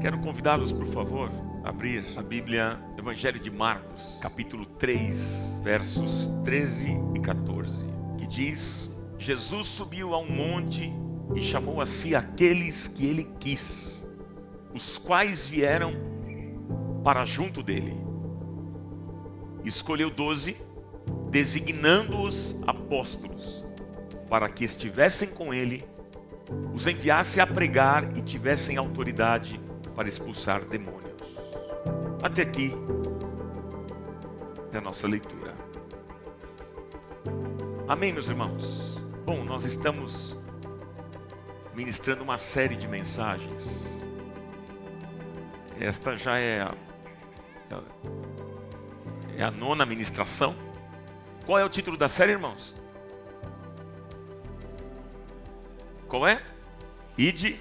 Quero convidá-los, por favor, a abrir a Bíblia, Evangelho de Marcos, capítulo 3, versos 13 e 14, que diz: Jesus subiu a um monte e chamou a si aqueles que ele quis, os quais vieram para junto dele. Escolheu 12, designando-os apóstolos, para que estivessem com ele, os enviasse a pregar e tivessem autoridade para expulsar demônios. Até aqui é a nossa leitura. Amém, meus irmãos? Bom, nós estamos ministrando uma série de mensagens. Esta já é a nona ministração. Qual é o título da série, irmãos? Qual é? Ide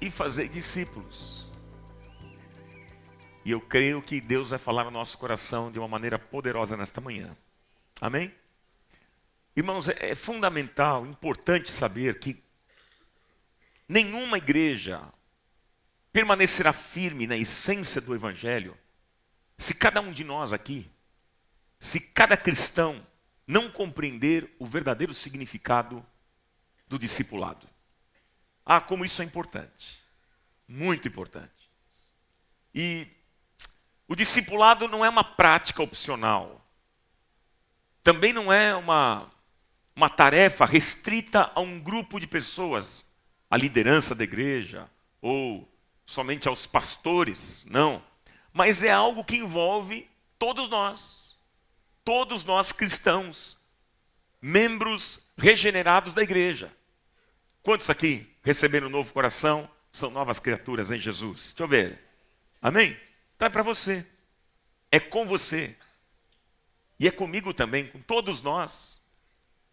e fazei discípulos. E eu creio que Deus vai falar no nosso coração de uma maneira poderosa nesta manhã. Amém? Irmãos, é fundamental, importante saber que nenhuma igreja permanecerá firme na essência do Evangelho se cada um de nós aqui, se cada cristão não compreender o verdadeiro significado do discipulado. Ah, como isso é importante. Muito importante. E o discipulado não é uma prática opcional. Também não é uma tarefa restrita a um grupo de pessoas, a liderança da igreja, ou somente aos pastores, não. Mas é algo que envolve todos nós cristãos, membros regenerados da igreja. Quantos aqui receberam um novo coração, são novas criaturas em Jesus? Deixa eu ver. Amém? Então é para você. É com você. E é comigo também, com todos nós.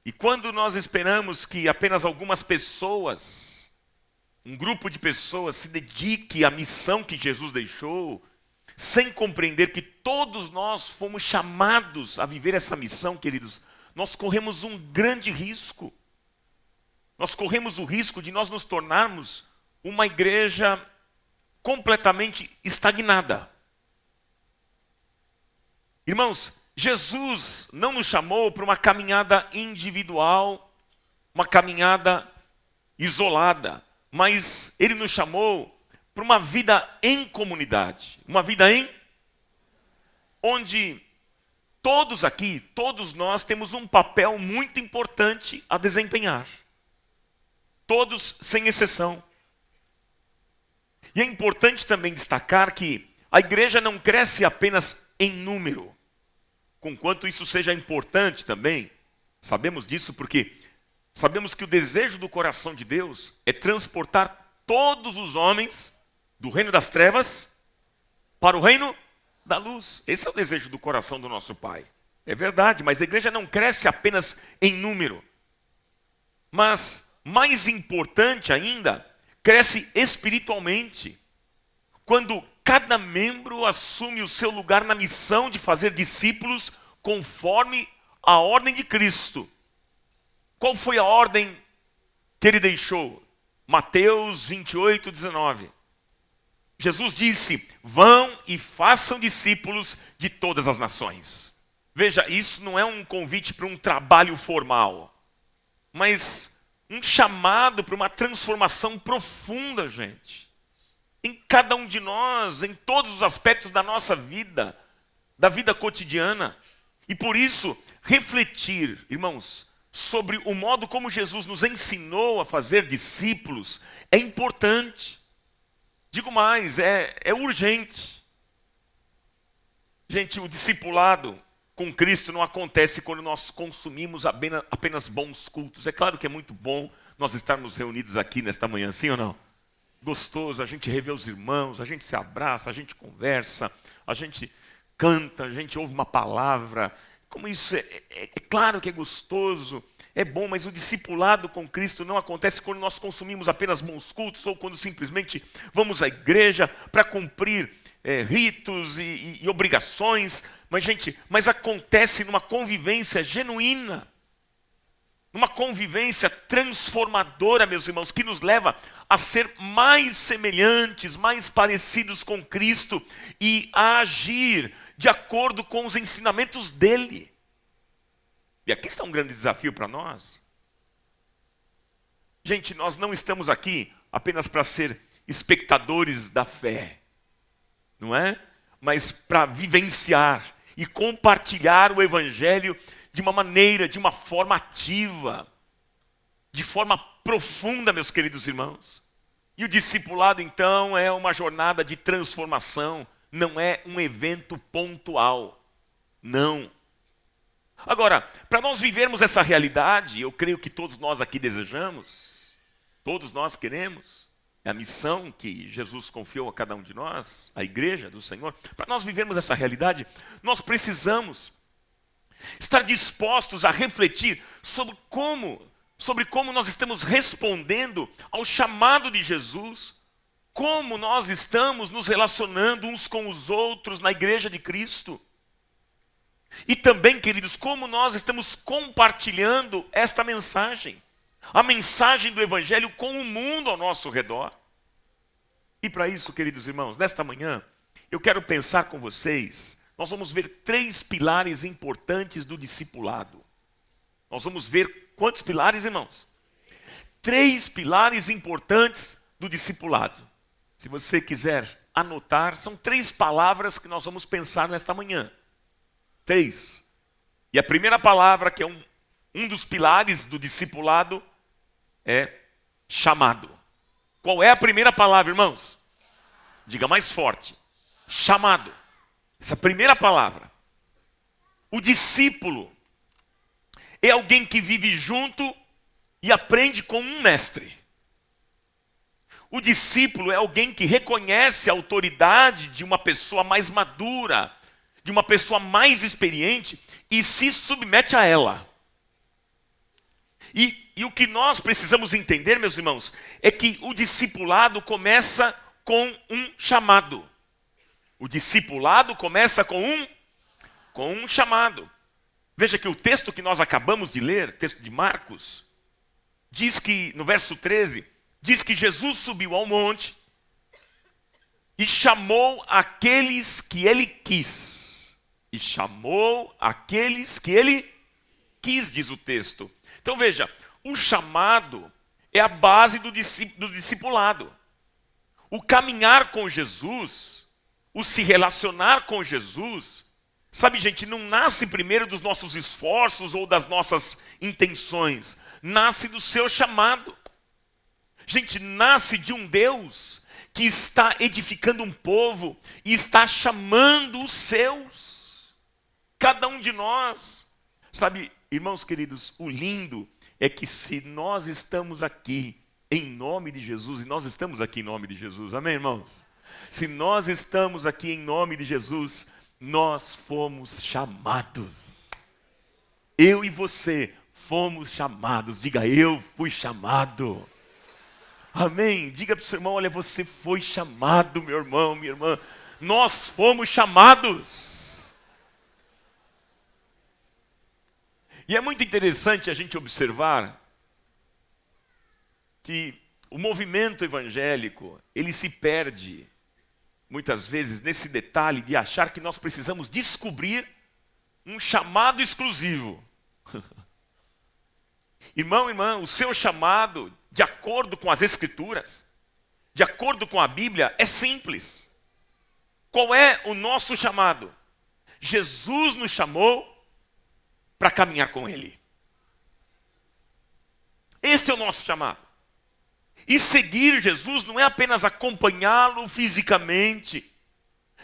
E quando nós esperamos que apenas algumas pessoas, um grupo de pessoas se dedique à missão que Jesus deixou, sem compreender que todos nós fomos chamados a viver essa missão, queridos, nós corremos um grande risco. Nós corremos o risco de nós nos tornarmos uma igreja completamente estagnada. Irmãos, Jesus não nos chamou para uma caminhada individual, uma caminhada isolada, mas Ele nos chamou para uma vida em comunidade, uma vida onde todos aqui, todos nós temos um papel muito importante a desempenhar. Todos, sem exceção. E é importante também destacar que a igreja não cresce apenas em número. Conquanto isso seja importante também, sabemos disso porque sabemos que o desejo do coração de Deus é transportar todos os homens do reino das trevas para o reino da luz. Esse é o desejo do coração do nosso Pai. É verdade, mas a igreja não cresce apenas em número. Mas mais importante ainda, cresce espiritualmente, quando cada membro assume o seu lugar na missão de fazer discípulos conforme a ordem de Cristo. Qual foi a ordem que ele deixou? Mateus 28, 19. Jesus disse: vão e façam discípulos de todas as nações. Veja, isso não é um convite para um trabalho formal, mas um chamado para uma transformação profunda, gente. Em cada um de nós, em todos os aspectos da nossa vida, da vida cotidiana. E por isso, refletir, irmãos, sobre o modo como Jesus nos ensinou a fazer discípulos é importante. Digo mais, é urgente. Gente, o discipulado com Cristo não acontece quando nós consumimos apenas bons cultos. É claro que é muito bom nós estarmos reunidos aqui nesta manhã, sim ou não? Gostoso, a gente revê os irmãos, a gente se abraça, a gente conversa, a gente canta, a gente ouve uma palavra. Como isso é claro que é gostoso, é bom, mas o discipulado com Cristo não acontece quando nós consumimos apenas bons cultos ou quando simplesmente vamos à igreja para cumprir ritos e obrigações. Mas, gente, acontece numa convivência genuína, uma convivência transformadora, meus irmãos, que nos leva a ser mais semelhantes, mais parecidos com Cristo e a agir de acordo com os ensinamentos dele. E aqui está um grande desafio para nós. Gente, nós não estamos aqui apenas para ser espectadores da fé, não é? Mas para vivenciar e compartilhar o Evangelho de uma maneira, de uma forma ativa, de forma profunda, meus queridos irmãos. E o discipulado, então, é uma jornada de transformação, não é um evento pontual. Não. Agora, para nós vivermos essa realidade, eu creio que todos nós aqui desejamos, todos nós queremos, é a missão que Jesus confiou a cada um de nós, a igreja do Senhor. Para nós vivermos essa realidade, nós precisamos estar dispostos a refletir sobre como nós estamos respondendo ao chamado de Jesus, como nós estamos nos relacionando uns com os outros na igreja de Cristo. E também, queridos, como nós estamos compartilhando esta mensagem, a mensagem do Evangelho com o mundo ao nosso redor. E para isso, queridos irmãos, nesta manhã, eu quero pensar com vocês, nós vamos ver 3 pilares importantes do discipulado. Nós vamos ver quantos pilares, irmãos? 3 pilares importantes do discipulado. Se você quiser anotar, são 3 palavras que nós vamos pensar nesta manhã. 3. E a primeira palavra, que é um dos pilares do discipulado, é chamado. Qual é a primeira palavra, irmãos? Diga mais forte. Chamado. Essa primeira palavra. O discípulo é alguém que vive junto e aprende com um mestre. O discípulo é alguém que reconhece a autoridade de uma pessoa mais madura, de uma pessoa mais experiente e se submete a ela. E o que nós precisamos entender, meus irmãos, é que o discipulado começa com um chamado. O discipulado começa com um chamado. Veja que o texto que nós acabamos de ler, texto de Marcos, diz que, no verso 13, diz que Jesus subiu ao monte e chamou aqueles que ele quis. E chamou aqueles que ele quis, diz o texto. Então veja, o chamado é a base do discipulado. O caminhar com Jesus, o se relacionar com Jesus, sabe, gente, não nasce primeiro dos nossos esforços ou das nossas intenções. Nasce do seu chamado. Gente, nasce de um Deus que está edificando um povo e está chamando os seus. Cada um de nós. Sabe, irmãos queridos, o lindo é que se nós estamos aqui em nome de Jesus, e nós estamos aqui em nome de Jesus, amém, irmãos? Se nós estamos aqui em nome de Jesus, nós fomos chamados. Eu e você fomos chamados. Diga, eu fui chamado. Amém? Diga para o seu irmão, olha, você foi chamado, meu irmão, minha irmã. Nós fomos chamados. E é muito interessante a gente observar que o movimento evangélico, ele se perde muitas vezes nesse detalhe de achar que nós precisamos descobrir um chamado exclusivo. Irmão, irmã, o seu chamado, de acordo com as Escrituras, de acordo com a Bíblia, é simples. Qual é o nosso chamado? Jesus nos chamou para caminhar com Ele. Este é o nosso chamado. E seguir Jesus não é apenas acompanhá-lo fisicamente.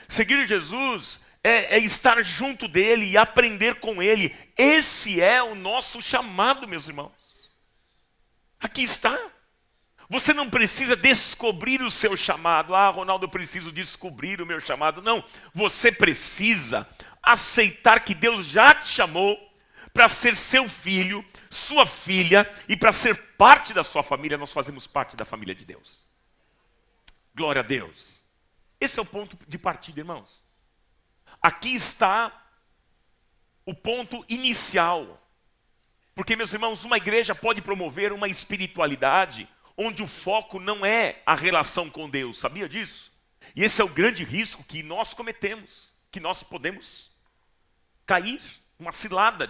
Seguir Jesus é estar junto dele e aprender com ele. Esse é o nosso chamado, meus irmãos. Aqui está. Você não precisa descobrir o seu chamado. Ah, Ronaldo, eu preciso descobrir o meu chamado. Não, você precisa aceitar que Deus já te chamou para ser seu filho, sua filha, e para ser parte da sua família. Nós fazemos parte da família de Deus. Glória a Deus. Esse é o ponto de partida, irmãos. Aqui está o ponto inicial. Porque, meus irmãos, uma igreja pode promover uma espiritualidade onde o foco não é a relação com Deus, sabia disso? E esse é o grande risco que nós cometemos, que nós podemos cair, uma cilada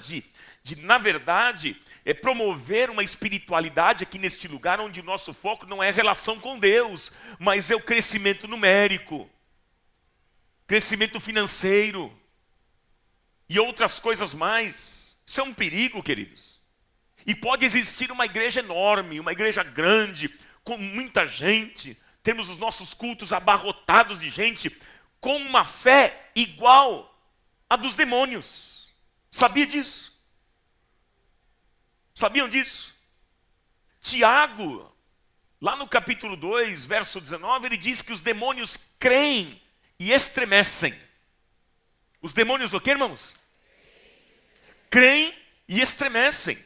na verdade, promover uma espiritualidade aqui neste lugar onde o nosso foco não é a relação com Deus, mas é o crescimento numérico, crescimento financeiro e outras coisas mais. Isso é um perigo, queridos. E pode existir uma igreja enorme, uma igreja grande, com muita gente, temos os nossos cultos abarrotados de gente, com uma fé igual à dos demônios. Sabia disso? Sabiam disso? Tiago, lá no capítulo 2, verso 19, ele diz que os demônios creem e estremecem. Os demônios o quê, irmãos? Creem e estremecem.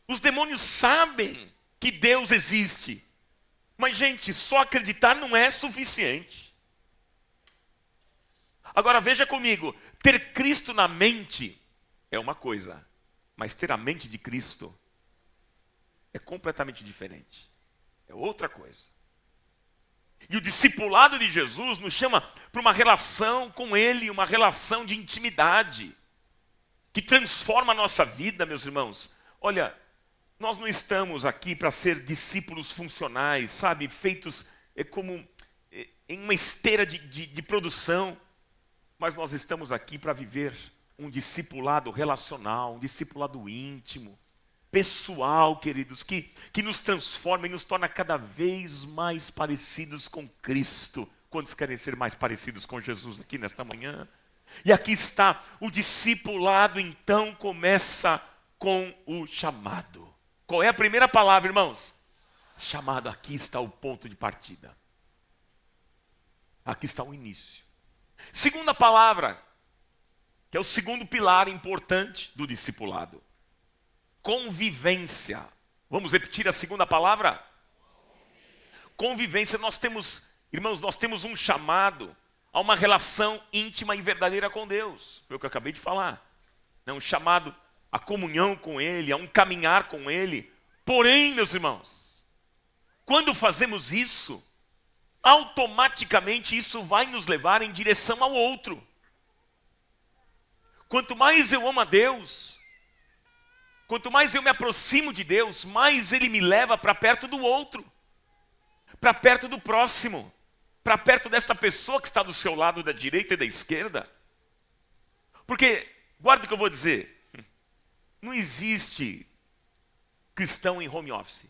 Os demônios sabem que Deus existe. Mas, gente, só acreditar não é suficiente. Agora, veja comigo. Ter Cristo na mente é uma coisa. Mas ter a mente de Cristo é completamente diferente. É outra coisa. E o discipulado de Jesus nos chama para uma relação com Ele, uma relação de intimidade, que transforma a nossa vida, meus irmãos. Olha, nós não estamos aqui para ser discípulos funcionais, sabe? Feitos como em uma esteira de produção. Mas nós estamos aqui para viver um discipulado relacional, um discipulado íntimo, pessoal, queridos, que nos transforma e nos torna cada vez mais parecidos com Cristo. Quantos querem ser mais parecidos com Jesus aqui nesta manhã? E aqui está, o discipulado então começa com o chamado. Qual é a primeira palavra, irmãos? Chamado. Aqui está o ponto de partida. Aqui está o início. Segunda palavra, que é o segundo pilar importante do discipulado. Convivência. Vamos repetir a segunda palavra? Convivência. Nós temos, irmãos, nós temos um chamado a uma relação íntima e verdadeira com Deus. Foi o que eu acabei de falar. É um chamado a comunhão com Ele, a um caminhar com Ele. Porém, meus irmãos, quando fazemos isso, automaticamente isso vai nos levar em direção ao outro. Quanto mais eu amo a Deus, quanto mais eu me aproximo de Deus, mais Ele me leva para perto do outro, para perto do próximo, para perto desta pessoa que está do seu lado da direita e da esquerda. Porque, guarda o que eu vou dizer, não existe cristão em home office.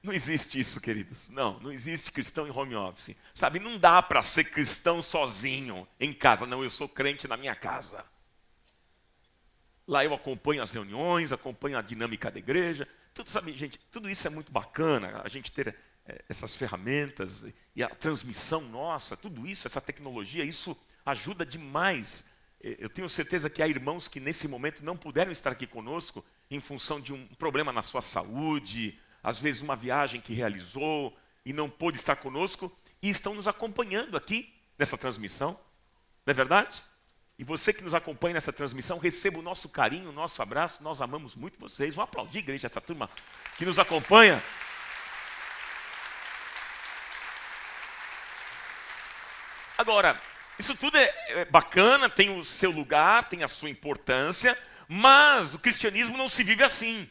Não existe isso, queridos. Não existe cristão em home office. Sabe, não dá para ser cristão sozinho em casa. Não, eu sou crente na minha casa. Lá eu acompanho as reuniões, acompanho a dinâmica da igreja. Tudo, sabe, gente, tudo isso é muito bacana, a gente ter essas ferramentas e a transmissão nossa, tudo isso, essa tecnologia, isso ajuda demais. Eu tenho certeza que há irmãos que nesse momento não puderam estar aqui conosco em função de um problema na sua saúde, às vezes uma viagem que realizou e não pôde estar conosco e estão nos acompanhando aqui nessa transmissão. Não é verdade? E você que nos acompanha nessa transmissão, receba o nosso carinho, o nosso abraço. Nós amamos muito vocês. Vamos aplaudir, igreja, essa turma que nos acompanha. Agora, isso tudo é bacana, tem o seu lugar, tem a sua importância, mas o cristianismo não se vive assim.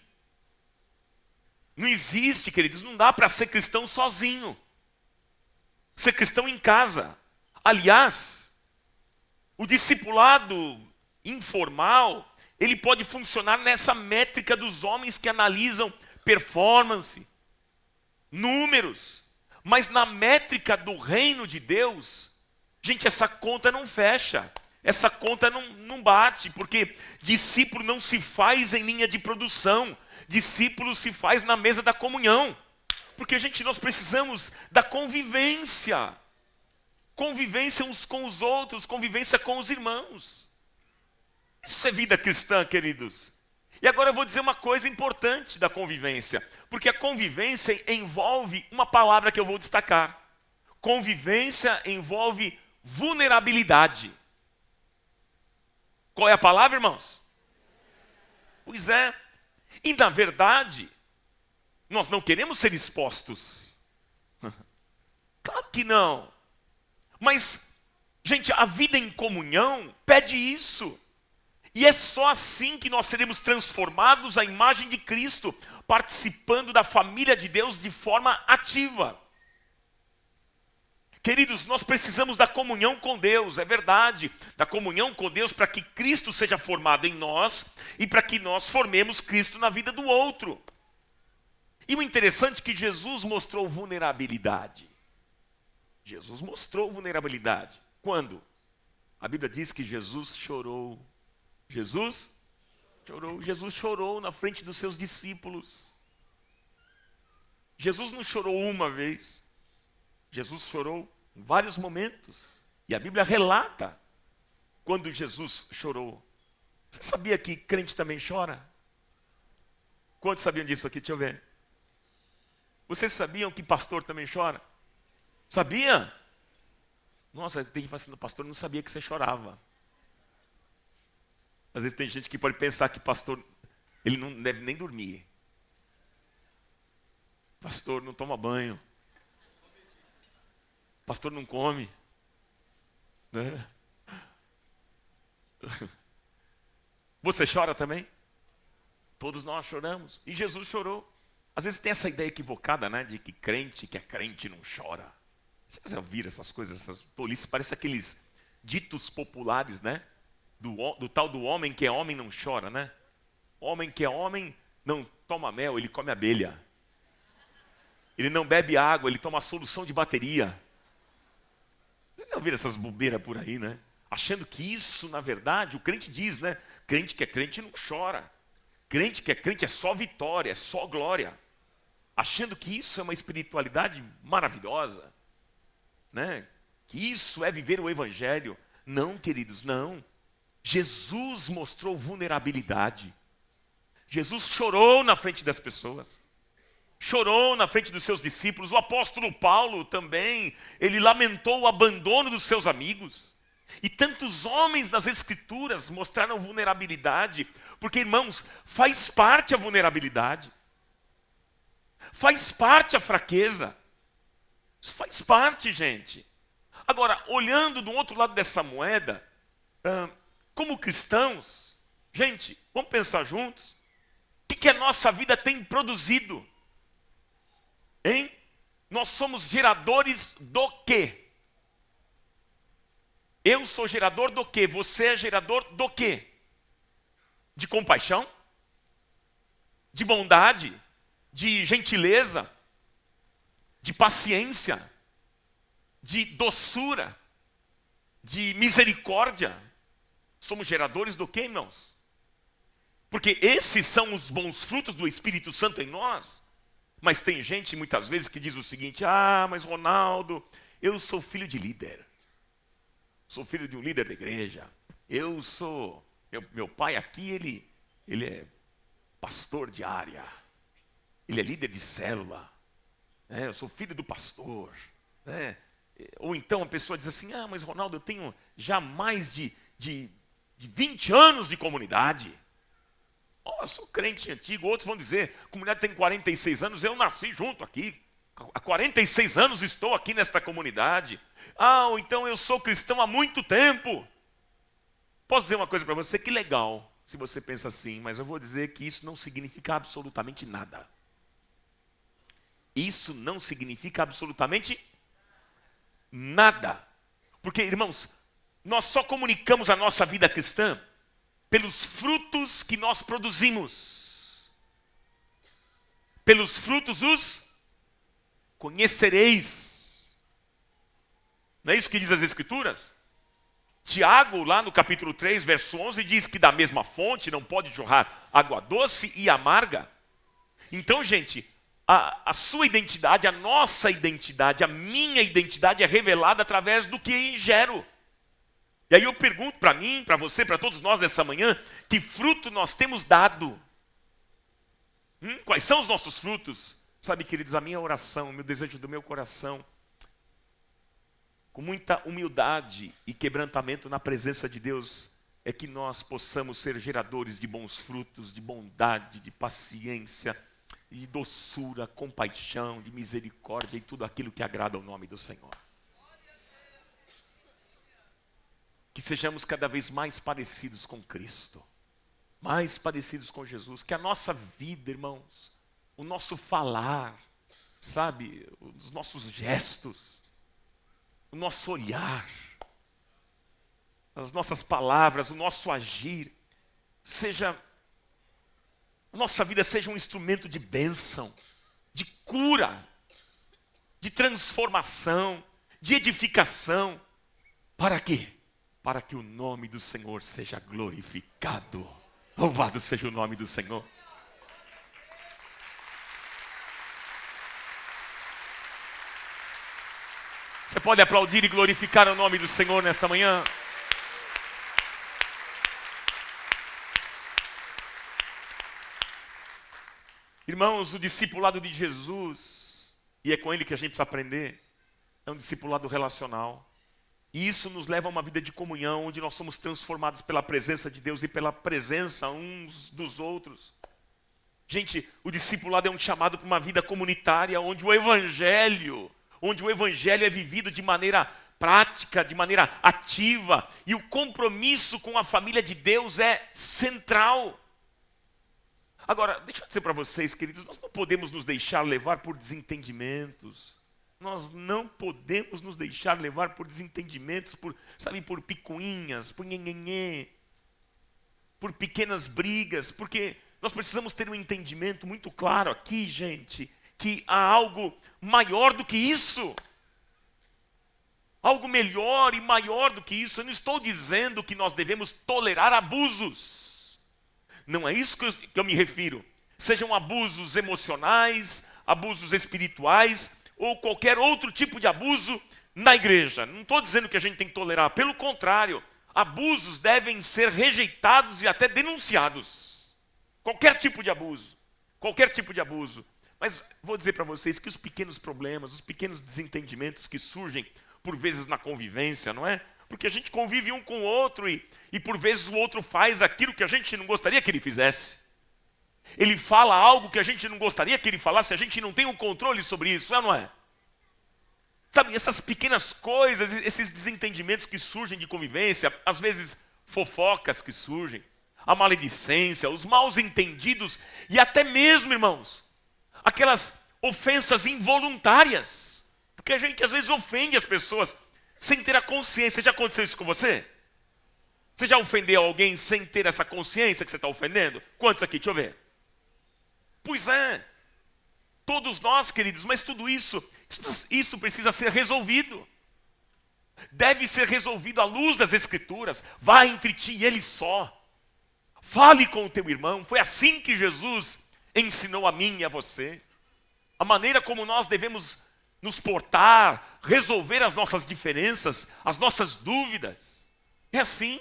Não existe, queridos, não dá para ser cristão sozinho. Ser cristão em casa. Aliás, o discipulado informal, ele pode funcionar nessa métrica dos homens que analisam performance, números. Mas na métrica do reino de Deus, gente, essa conta não fecha. Essa conta não bate, porque discípulo não se faz em linha de produção. Discípulo se faz na mesa da comunhão. Porque, gente, nós precisamos da convivência. Convivência uns com os outros, convivência com os irmãos. Isso é vida cristã, queridos. E agora eu vou dizer uma coisa importante da convivência. Porque a convivência envolve uma palavra que eu vou destacar. Convivência envolve vulnerabilidade. Qual é a palavra, irmãos? Pois é. E na verdade, nós não queremos ser expostos. Claro que não. Mas, gente, a vida em comunhão pede isso. E é só assim que nós seremos transformados à imagem de Cristo, participando da família de Deus de forma ativa. Queridos, nós precisamos da comunhão com Deus, é verdade, da comunhão com Deus para que Cristo seja formado em nós e para que nós formemos Cristo na vida do outro. E o interessante é que Jesus mostrou vulnerabilidade. Jesus mostrou vulnerabilidade. Quando? A Bíblia diz que Jesus chorou. Jesus chorou. Jesus chorou na frente dos seus discípulos. Jesus não chorou uma vez. Jesus chorou em vários momentos. E a Bíblia relata quando Jesus chorou. Você sabia que crente também chora? Quantos sabiam disso aqui? Deixa eu ver. Vocês sabiam que pastor também chora? Sabia? Nossa, tem gente que fala assim, pastor, não sabia que você chorava. Às vezes tem gente que pode pensar que pastor, ele não deve nem dormir. Pastor não toma banho. Pastor não come. Né? Você chora também? Todos nós choramos. E Jesus chorou. Às vezes tem essa ideia equivocada, né? De que é crente não chora. Vocês já ouviram essas coisas, essas tolices? Parece aqueles ditos populares, né? Do tal do homem que é homem não chora, né? Homem que é homem não toma mel, ele come abelha. Ele não bebe água, ele toma solução de bateria. Vocês já ouviram essas bobeiras por aí, né? Achando que isso, na verdade, o crente diz, né? Crente que é crente não chora. Crente que é crente é só vitória, é só glória. Achando que isso é uma espiritualidade maravilhosa, né? Que isso é viver o evangelho. Não, queridos, não. Jesus mostrou vulnerabilidade. Jesus chorou na frente das pessoas. Chorou na frente dos seus discípulos. O apóstolo Paulo também, ele lamentou o abandono dos seus amigos. E tantos homens nas Escrituras mostraram vulnerabilidade, porque, irmãos, faz parte a vulnerabilidade. Faz parte a fraqueza. Isso faz parte, gente. Agora, olhando do outro lado dessa moeda, como cristãos, gente, vamos pensar juntos. O que a nossa vida tem produzido? Hein? Nós somos geradores do quê? Eu sou gerador do quê? Você é gerador do quê? De compaixão? De bondade? De gentileza? De paciência? De doçura? De misericórdia? Somos geradores do quê, irmãos? Porque esses são os bons frutos do Espírito Santo em nós. Mas tem gente muitas vezes que diz o seguinte: mas Ronaldo, eu sou filho de líder. Sou filho de um líder da igreja. Eu sou, meu pai aqui, ele é pastor de área. Ele é líder de célula. Eu sou filho do pastor. Ou então a pessoa diz assim: mas Ronaldo, eu tenho já mais de 20 anos de comunidade. Eu sou crente antigo. Outros vão dizer: a comunidade tem 46 anos, eu nasci junto aqui. Há 46 anos estou aqui nesta comunidade. Ou então eu sou cristão há muito tempo. Posso dizer uma coisa para você? Que legal, se você pensa assim, mas eu vou dizer que isso não significa absolutamente nada. Isso não significa absolutamente nada. Porque, irmãos, nós só comunicamos a nossa vida cristã pelos frutos que nós produzimos. Pelos frutos os conhecereis. Não é isso que diz as Escrituras? Tiago, lá no capítulo 3, verso 11, diz que da mesma fonte não pode jorrar água doce e amarga. Então, gente, a sua identidade, a nossa identidade, a minha identidade é revelada através do que ingero. E aí eu pergunto para mim, para você, para todos nós nessa manhã, que fruto nós temos dado? Quais são os nossos frutos? Sabe, queridos, a minha oração, o meu desejo do meu coração, com muita humildade e quebrantamento na presença de Deus, é que nós possamos ser geradores de bons frutos, de bondade, de paciência, de doçura, compaixão, de misericórdia e tudo aquilo que agrada ao nome do Senhor. Que sejamos cada vez mais parecidos com Cristo, mais parecidos com Jesus, que a nossa vida, irmãos, o nosso falar, sabe, os nossos gestos, o nosso olhar, as nossas palavras, o nosso agir, a nossa vida seja um instrumento de bênção, de cura, de transformação, de edificação. Para quê? Para que o nome do Senhor seja glorificado. Louvado seja o nome do Senhor. Você pode aplaudir e glorificar o nome do Senhor nesta manhã? Irmãos, o discipulado de Jesus, e é com ele que a gente precisa aprender, é um discipulado relacional. E isso nos leva a uma vida de comunhão, onde nós somos transformados pela presença de Deus e pela presença uns dos outros. Gente, o discipulado é um chamado para uma vida comunitária, onde o evangelho é vivido de maneira prática, de maneira ativa, e o compromisso com a família de Deus é central. Agora, deixa eu dizer para vocês, queridos, nós não podemos nos deixar levar por desentendimentos. Nós não podemos nos deixar levar por desentendimentos, por picuinhas, por nhenhenhê, por pequenas brigas, porque nós precisamos ter um entendimento muito claro aqui, gente, que há algo maior do que isso. Algo melhor e maior do que isso. Eu não estou dizendo que nós devemos tolerar abusos. Não é isso que eu me refiro. Sejam abusos emocionais, abusos espirituais ou qualquer outro tipo de abuso na igreja. Não estou dizendo que a gente tem que tolerar. Pelo contrário, abusos devem ser rejeitados e até denunciados. Qualquer tipo de abuso. Qualquer tipo de abuso. Mas vou dizer para vocês que os pequenos problemas, os pequenos desentendimentos que surgem por vezes na convivência, não é? Porque a gente convive um com o outro e por vezes o outro faz aquilo que a gente não gostaria que ele fizesse. Ele fala algo que a gente não gostaria que ele falasse, a gente não tem um controle sobre isso, não é? Sabe, essas pequenas coisas, esses desentendimentos que surgem de convivência, às vezes fofocas que surgem, a maledicência, os maus entendidos e até mesmo, irmãos, aquelas ofensas involuntárias. Porque a gente às vezes ofende as pessoas sem ter a consciência. Já aconteceu isso com você? Você já ofendeu alguém sem ter essa consciência que você está ofendendo? Quantos aqui? Deixa eu ver. Pois é. Todos nós, queridos, mas tudo isso precisa ser resolvido. Deve ser resolvido à luz das Escrituras. Vá entre ti e ele só. Fale com o teu irmão. Foi assim que Jesus ensinou a mim e a você. A maneira como nós devemos nos portar, resolver as nossas diferenças, as nossas dúvidas. É assim,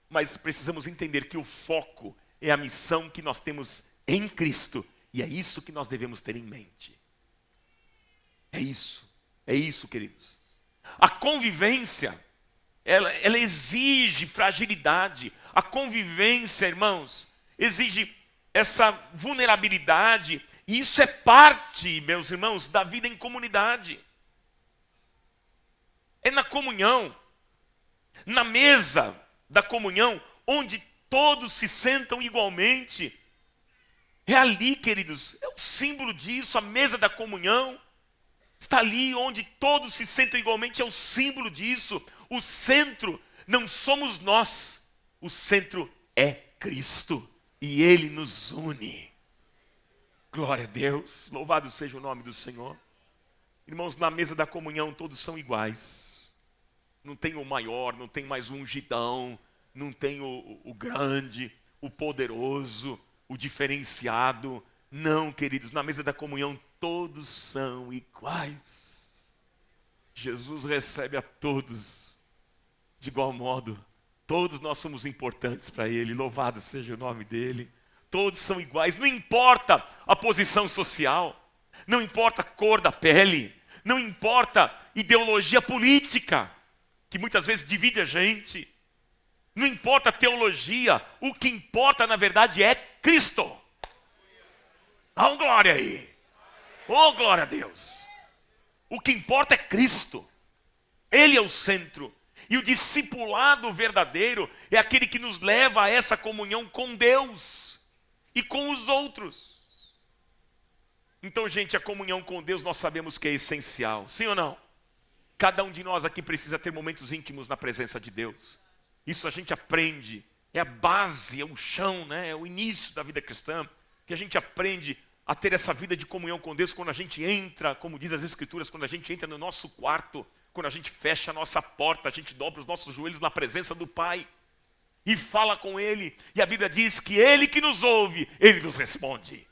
mas precisamos entender que o foco é a missão que nós temos em Cristo, e é isso que nós devemos ter em mente. É isso, queridos. A convivência, ela exige fragilidade. A convivência, irmãos, exige essa vulnerabilidade. E isso é parte, meus irmãos, da vida em comunidade. É na comunhão, na mesa da comunhão, onde todos se sentam igualmente. É ali, queridos, é o símbolo disso, a mesa da comunhão. Está ali onde todos se sentam igualmente, é o símbolo disso. O centro não somos nós, o centro é Cristo e Ele nos une. Glória a Deus, louvado seja o nome do Senhor. Irmãos, na mesa da comunhão todos são iguais. Não tem o maior, não tem mais o ungidão, não tem o grande, o poderoso, o diferenciado. Não, queridos, na mesa da comunhão todos são iguais. Jesus recebe a todos de igual modo. Todos nós somos importantes para Ele, louvado seja o nome dEle. Todos são iguais, não importa a posição social, não importa a cor da pele, não importa ideologia política, que muitas vezes divide a gente. Não importa a teologia, o que importa na verdade é Cristo. Dá uma glória aí. Oh, glória a Deus. O que importa é Cristo. Ele é o centro. E o discipulado verdadeiro é aquele que nos leva a essa comunhão com Deus e com os outros. Então, gente, a comunhão com Deus nós sabemos que é essencial. Sim ou não? Cada um de nós aqui precisa ter momentos íntimos na presença de Deus. Isso a gente aprende. É a base, é o chão, né? É o início da vida cristã. Que a gente aprende a ter essa vida de comunhão com Deus quando a gente entra, como diz as Escrituras, quando a gente entra no nosso quarto, quando a gente fecha a nossa porta, a gente dobra os nossos joelhos na presença do Pai e fala com Ele. E a Bíblia diz que Ele que nos ouve, Ele nos responde.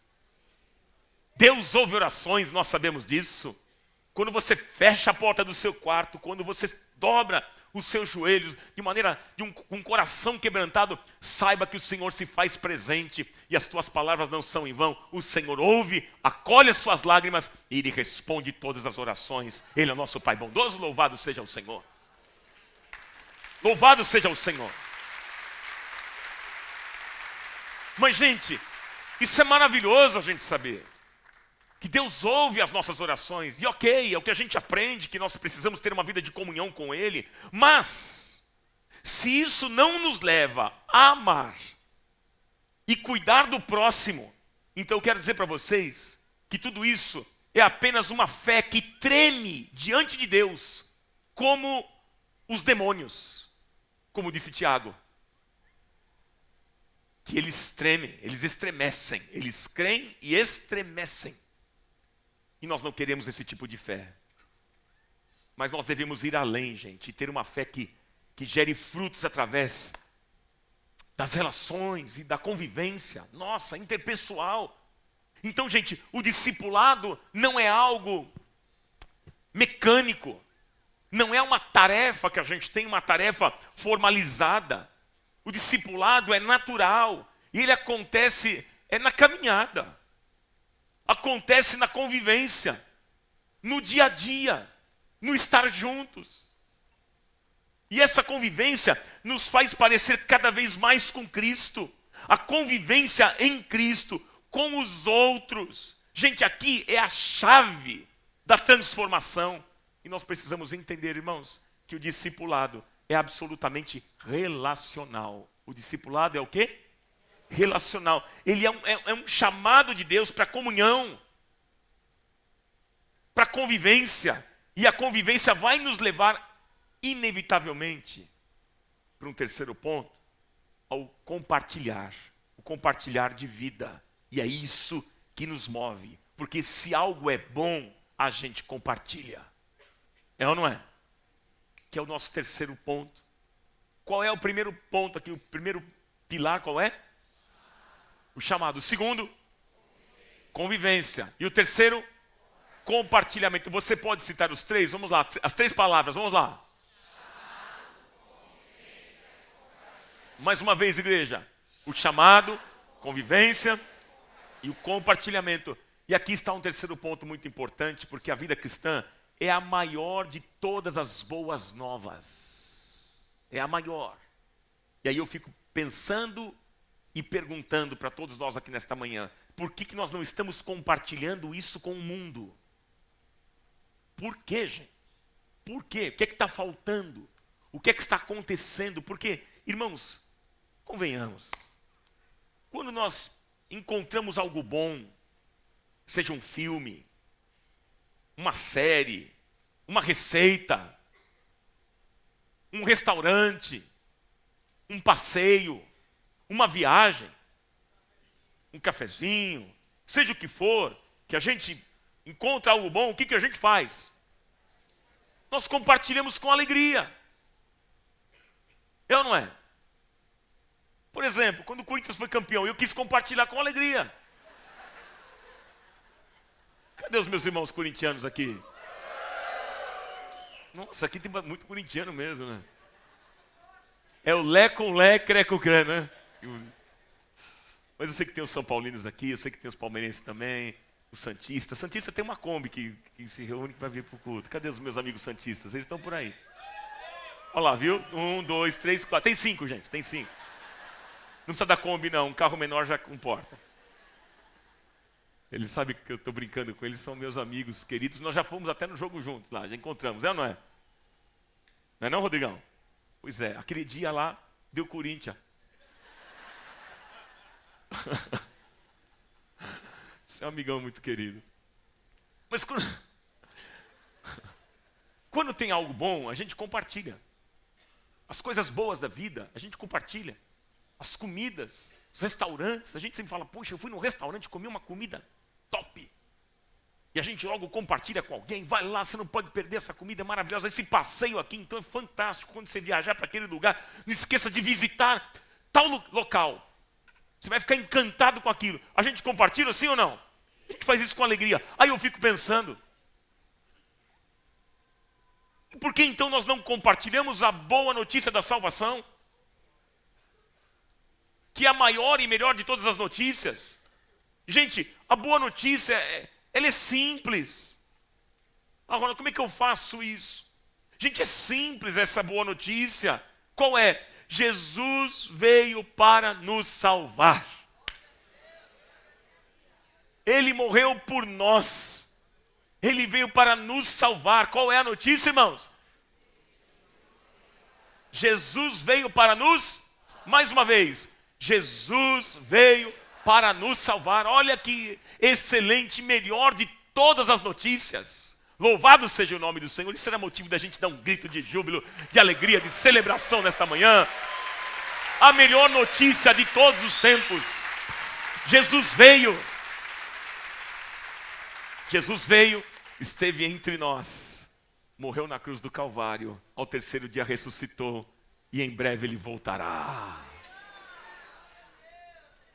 Deus ouve orações, nós sabemos disso. Quando você fecha a porta do seu quarto, quando você dobra os seus joelhos de maneira de um coração quebrantado, saiba que o Senhor se faz presente e as tuas palavras não são em vão. O Senhor ouve, acolhe as suas lágrimas e Ele responde todas as orações. Ele é o nosso Pai bondoso, louvado seja o Senhor. Louvado seja o Senhor. Mas, gente, isso é maravilhoso a gente saber. Que Deus ouve as nossas orações, e ok, é o que a gente aprende, que nós precisamos ter uma vida de comunhão com Ele, mas, se isso não nos leva a amar e cuidar do próximo, então eu quero dizer para vocês que tudo isso é apenas uma fé que treme diante de Deus, como os demônios, como disse Tiago, que eles tremem, eles estremecem, eles creem e estremecem. E nós não queremos esse tipo de fé. Mas nós devemos ir além, gente, e ter uma fé que gere frutos através das relações e da convivência, nossa, interpessoal. Então, gente, o discipulado não é algo mecânico, não é uma tarefa que a gente tem, uma tarefa formalizada. O discipulado é natural, e ele acontece na caminhada. Acontece na convivência, no dia a dia, no estar juntos. E essa convivência nos faz parecer cada vez mais com Cristo. A convivência em Cristo, com os outros. Gente, aqui é a chave da transformação. E nós precisamos entender, irmãos, que o discipulado é absolutamente relacional. O discipulado é o quê? Relacional. Ele é um chamado de Deus para comunhão, para convivência. E a convivência vai nos levar, inevitavelmente, para um terceiro ponto, ao compartilhar. O compartilhar de vida. E é isso que nos move. Porque se algo é bom, a gente compartilha. É ou não é? Que é o nosso terceiro ponto. Qual é o primeiro ponto aqui? O primeiro pilar qual é? O chamado. O segundo, convivência. E o terceiro, compartilhamento. Você pode citar os três? Vamos lá, as três palavras, vamos lá. Mais uma vez, igreja. O chamado, convivência e o compartilhamento. E aqui está um terceiro ponto muito importante, porque a vida cristã é a maior de todas as boas novas. É a maior. E aí eu fico pensando e perguntando para todos nós aqui nesta manhã, por que nós não estamos compartilhando isso com o mundo? Por quê, gente? Por quê? O que é que está faltando? O que é que está acontecendo? Porque, irmãos, convenhamos, quando nós encontramos algo bom, seja um filme, uma série, uma receita, um restaurante, um passeio, uma viagem, um cafezinho, seja o que for, que a gente encontra algo bom, o que a gente faz? Nós compartilhamos com alegria. É ou não é? Por exemplo, quando o Corinthians foi campeão, eu quis compartilhar com alegria. Cadê os meus irmãos corintianos aqui? Nossa, aqui tem muito corintiano mesmo, né? É o Lé com Lé, Cré com Cré, né? Mas eu sei que tem os São Paulinos aqui, eu sei que tem os palmeirenses também, os Santistas. Santista tem uma Kombi que se reúne e vai vir para o culto. Cadê os meus amigos Santistas? Eles estão por aí. Olha lá, viu? 1, 2, 3, 4. Tem 5, gente, tem 5. Não precisa da Kombi, não. Um carro menor já comporta. Eles sabem que eu estou brincando com eles, são meus amigos queridos. Nós já fomos até no jogo juntos lá, já encontramos, é ou não é? Não é não, Rodrigão? Pois é, aquele dia lá, deu Corinthians. Você é um amigão muito querido. Mas quando tem algo bom, a gente compartilha. As coisas boas da vida, a gente compartilha. As comidas, os restaurantes, a gente sempre fala, poxa, eu fui num restaurante e comi uma comida top. E a gente logo compartilha com alguém, vai lá, você não pode perder essa comida maravilhosa. Esse passeio aqui, então, é fantástico. Quando você viajar para aquele lugar, não esqueça de visitar tal local. Você vai ficar encantado com aquilo. A gente compartilha, sim ou não? A gente faz isso com alegria. Aí eu fico pensando, por que então nós não compartilhamos a boa notícia da salvação? Que é a maior e melhor de todas as notícias. Gente, a boa notícia, ela é simples. Agora, como é que eu faço isso? Gente, é simples essa boa notícia. Qual é? Jesus veio para nos salvar. Ele morreu por nós. Ele veio para nos salvar. Qual é a notícia, irmãos? Jesus veio para nos... Mais uma vez. Jesus veio para nos salvar. Olha que excelente, melhor de todas as notícias. Louvado seja o nome do Senhor. Isso era motivo da gente dar um grito de júbilo, de alegria, de celebração nesta manhã. A melhor notícia de todos os tempos. Jesus veio. Jesus veio, esteve entre nós. Morreu na cruz do Calvário. Ao terceiro dia ressuscitou. E em breve ele voltará.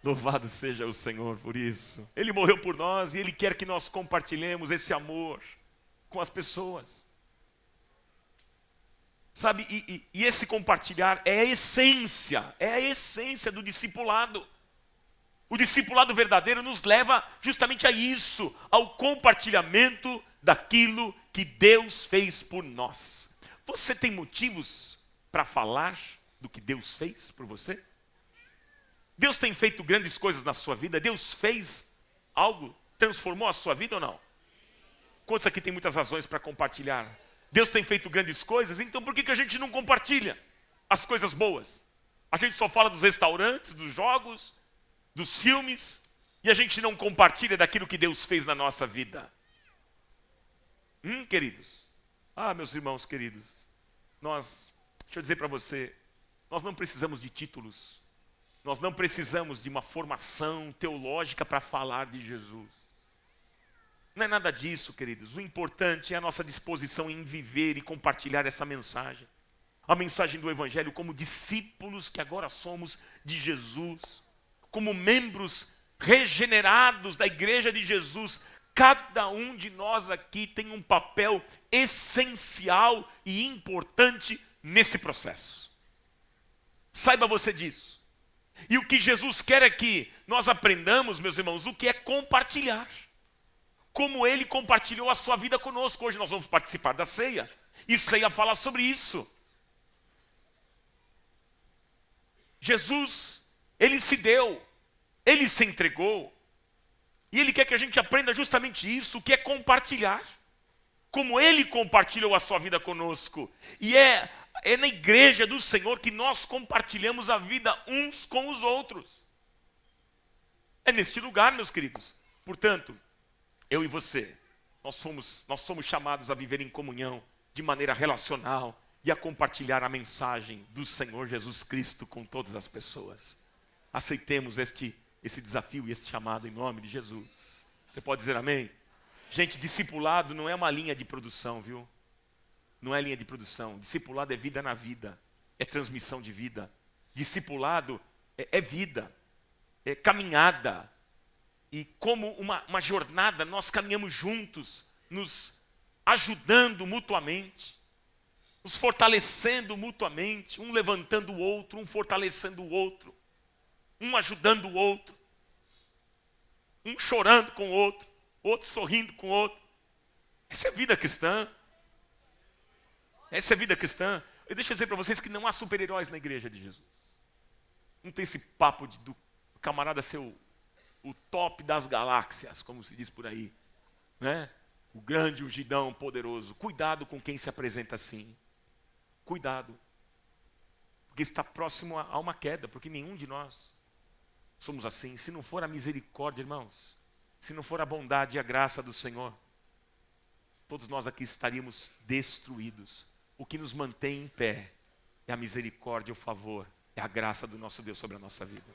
Louvado seja o Senhor por isso. Ele morreu por nós e Ele quer que nós compartilhemos esse amor com as pessoas. Sabe, e esse compartilhar é a essência do discipulado. O discipulado verdadeiro nos leva justamente a isso, ao compartilhamento daquilo que Deus fez por nós. Você tem motivos para falar do que Deus fez por você? Deus tem feito grandes coisas na sua vida? Deus fez algo? Transformou a sua vida ou não? Quantos aqui tem muitas razões para compartilhar? Deus tem feito grandes coisas, então por que a gente não compartilha as coisas boas? A gente só fala dos restaurantes, dos jogos, dos filmes, e a gente não compartilha daquilo que Deus fez na nossa vida. Queridos? Meus irmãos queridos, deixa eu dizer para você, nós não precisamos de títulos. Nós não precisamos de uma formação teológica para falar de Jesus. Não é nada disso, queridos. O importante é a nossa disposição em viver e compartilhar essa mensagem. A mensagem do Evangelho como discípulos que agora somos de Jesus. Como membros regenerados da Igreja de Jesus. Cada um de nós aqui tem um papel essencial e importante nesse processo. Saiba você disso. E o que Jesus quer é que nós aprendamos, meus irmãos, o que é compartilhar. Como Ele compartilhou a sua vida conosco. Hoje nós vamos participar da ceia. E ceia fala sobre isso. Jesus, Ele se deu. Ele se entregou. E Ele quer que a gente aprenda justamente isso, o que é compartilhar. Como Ele compartilhou a sua vida conosco. E é na igreja do Senhor que nós compartilhamos a vida uns com os outros. É neste lugar, meus queridos. Portanto, eu e você, nós somos chamados a viver em comunhão, de maneira relacional, e a compartilhar a mensagem do Senhor Jesus Cristo com todas as pessoas. Aceitemos esse desafio e esse chamado em nome de Jesus. Você pode dizer amém? Gente, discipulado não é uma linha de produção, viu? Não é linha de produção. Discipulado é vida na vida. É transmissão de vida. Discipulado é vida. É caminhada. E como uma jornada, nós caminhamos juntos, nos ajudando mutuamente, nos fortalecendo mutuamente, um levantando o outro, um fortalecendo o outro, um ajudando o outro, um chorando com o outro sorrindo com o outro. Essa é a vida cristã. Essa é a vida cristã. deixa eu dizer para vocês que não há super-heróis na igreja de Jesus. Não tem esse papo do camarada ser o top das galáxias, como se diz por aí, né? O grande ungidão poderoso. Cuidado com quem se apresenta assim. Cuidado. Porque está próximo a uma queda, porque nenhum de nós somos assim. Se não for a misericórdia, irmãos, se não for a bondade e a graça do Senhor, todos nós aqui estaríamos destruídos. O que nos mantém em pé é a misericórdia, o favor, é a graça do nosso Deus sobre a nossa vida.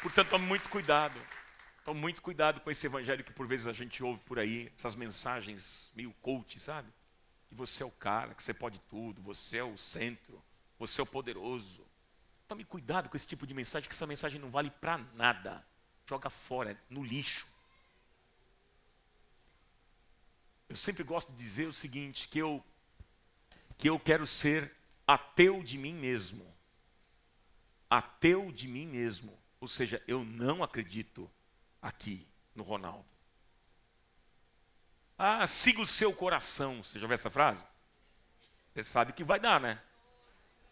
Portanto, tome muito cuidado. Tome muito cuidado com esse evangelho que por vezes a gente ouve por aí, essas mensagens meio coach, sabe? Que você é o cara, que você pode tudo, você é o centro, você é o poderoso. Tome cuidado com esse tipo de mensagem, que essa mensagem não vale para nada. Joga fora, no lixo. Eu sempre gosto de dizer o seguinte, que eu quero ser ateu de mim mesmo. Ateu de mim mesmo. Ou seja, eu não acredito aqui no Ronaldo. Ah, siga o seu coração. Você já viu essa frase? Você sabe que vai dar, né?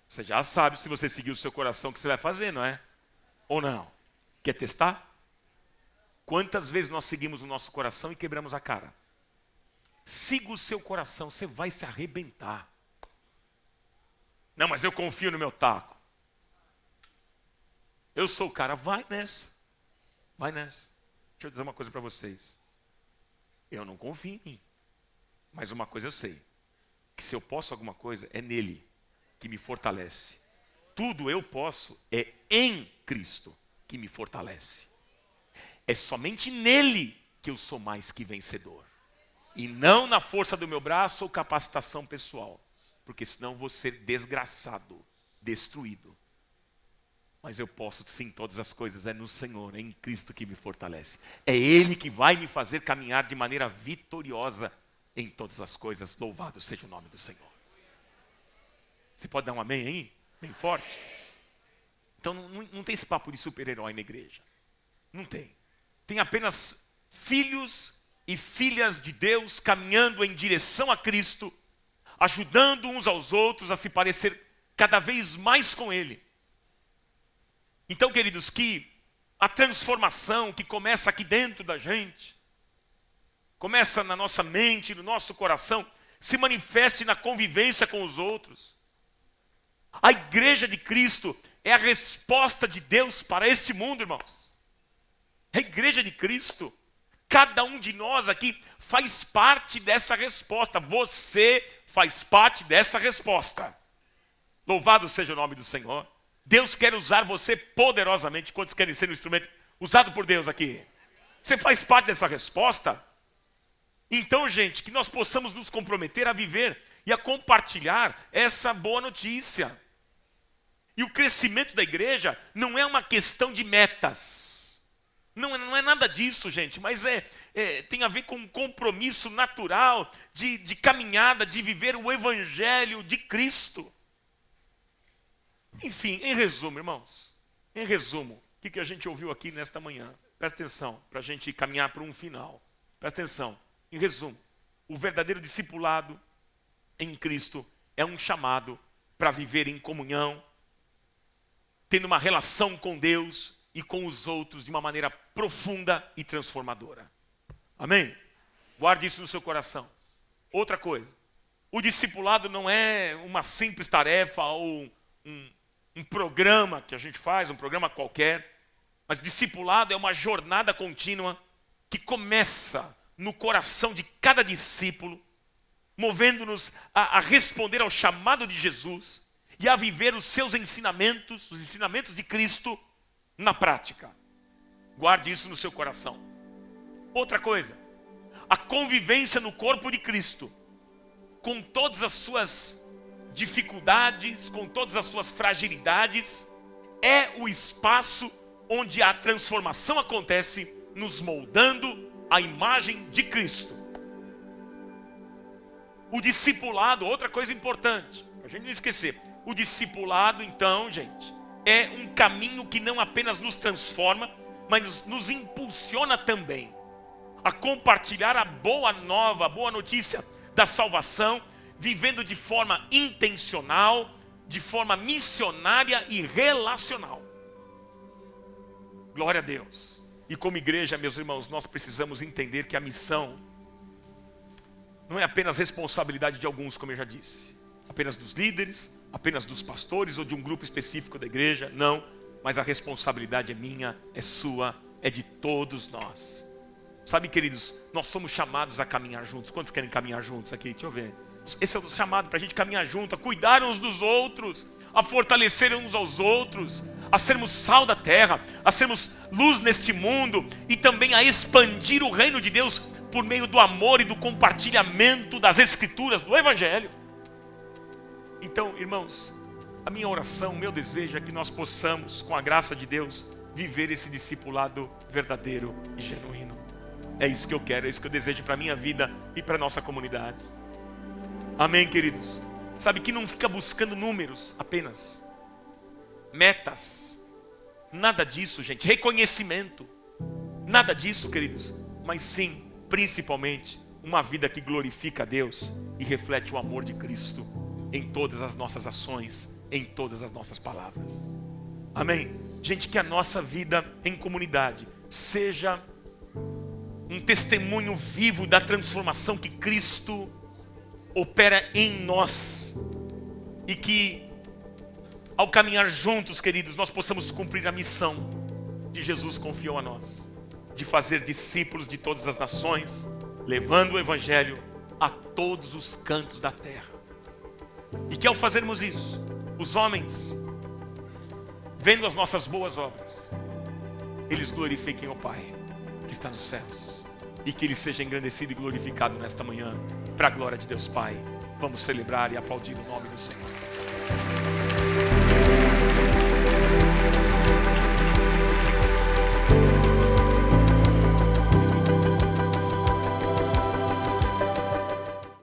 Você já sabe, se você seguir o seu coração, o que você vai fazer, não é? Ou não? Quer testar? Quantas vezes nós seguimos o nosso coração e quebramos a cara? Siga o seu coração, você vai se arrebentar. Não, mas eu confio no meu taco. Eu sou o cara, vai nessa. Vai nessa. Deixa eu dizer uma coisa para vocês. Eu não confio em mim. Mas uma coisa eu sei. Que se eu posso alguma coisa, é nele que me fortalece. Tudo eu posso é em Cristo que me fortalece. É somente nele que eu sou mais que vencedor. E não na força do meu braço ou capacitação pessoal. Porque senão eu vou ser desgraçado, destruído. Mas eu posso sim todas as coisas, é no Senhor, é em Cristo que me fortalece. É Ele que vai me fazer caminhar de maneira vitoriosa em todas as coisas. Louvado seja o nome do Senhor. Você pode dar um amém aí? Bem forte? Então não tem esse papo de super-herói na igreja. Não tem. Tem apenas filhos e filhas de Deus caminhando em direção a Cristo, ajudando uns aos outros a se parecer cada vez mais com Ele. Então, queridos, que a transformação que começa aqui dentro da gente, começa na nossa mente, no nosso coração, se manifeste na convivência com os outros. A igreja de Cristo é a resposta de Deus para este mundo, irmãos. A igreja de Cristo, cada um de nós aqui faz parte dessa resposta. Você faz parte dessa resposta. Louvado seja o nome do Senhor. Deus quer usar você poderosamente. Quantos querem ser um instrumento usado por Deus aqui? Você faz parte dessa resposta? Então, gente, que nós possamos nos comprometer a viver e a compartilhar essa boa notícia. E o crescimento da igreja não é uma questão de metas. Não é nada disso, gente, mas tem a ver com um compromisso natural de caminhada, de viver o evangelho de Cristo. Enfim, em resumo, irmãos, em resumo, o que a gente ouviu aqui nesta manhã? Presta atenção, para a gente caminhar para um final. Presta atenção, em resumo, o verdadeiro discipulado em Cristo é um chamado para viver em comunhão, tendo uma relação com Deus e com os outros de uma maneira profunda e transformadora. Amém? Guarde isso no seu coração. Outra coisa, o discipulado não é uma simples tarefa ou um programa que a gente faz, um programa qualquer, mas discipulado é uma jornada contínua que começa no coração de cada discípulo, movendo-nos a responder ao chamado de Jesus e a viver os seus ensinamentos, os ensinamentos de Cristo na prática. Guarde isso no seu coração. Outra coisa, a convivência no corpo de Cristo, com todas as suas dificuldades, com todas as suas fragilidades, é o espaço onde a transformação acontece, nos moldando à imagem de Cristo. O discipulado, outra coisa importante, para a gente não esquecer, o discipulado então, gente, é um caminho que não apenas nos transforma, mas nos impulsiona também a compartilhar a boa nova, a boa notícia da salvação, vivendo de forma intencional, de forma missionária e relacional. Glória a Deus. E como igreja, meus irmãos, nós precisamos entender que a missão não é apenas responsabilidade de alguns, como eu já disse, apenas dos líderes, apenas dos pastores ou de um grupo específico da igreja, não, mas a responsabilidade é minha, é sua, é de todos nós. Sabe, queridos, nós somos chamados a caminhar juntos. Quantos querem caminhar juntos aqui? Deixa eu ver. Esse é o chamado para a gente caminhar junto, a cuidar uns dos outros, a fortalecer uns aos outros, a sermos sal da terra, a sermos luz neste mundo e também a expandir o reino de Deus por meio do amor e do compartilhamento das Escrituras, do Evangelho. Então, irmãos, a minha oração, o meu desejo é que nós possamos, com a graça de Deus, viver esse discipulado verdadeiro e genuíno. É isso que eu quero, é isso que eu desejo para a minha vida e para a nossa comunidade. Amém, queridos? Sabe, que não fica buscando números apenas, metas, nada disso, gente, reconhecimento, nada disso, queridos, mas sim, principalmente, uma vida que glorifica a Deus e reflete o amor de Cristo em todas as nossas ações, em todas as nossas palavras. Amém? Gente, que a nossa vida em comunidade seja um testemunho vivo da transformação que Cristo opera em nós. E que ao caminhar juntos, queridos, nós possamos cumprir a missão que Jesus confiou a nós, de fazer discípulos de todas as nações, levando o Evangelho a todos os cantos da terra. E que ao fazermos isso, os homens, vendo as nossas boas obras, eles glorifiquem o Pai que está nos céus, e que Ele seja engrandecido e glorificado nesta manhã, para a glória de Deus Pai. Vamos celebrar e aplaudir o nome do Senhor.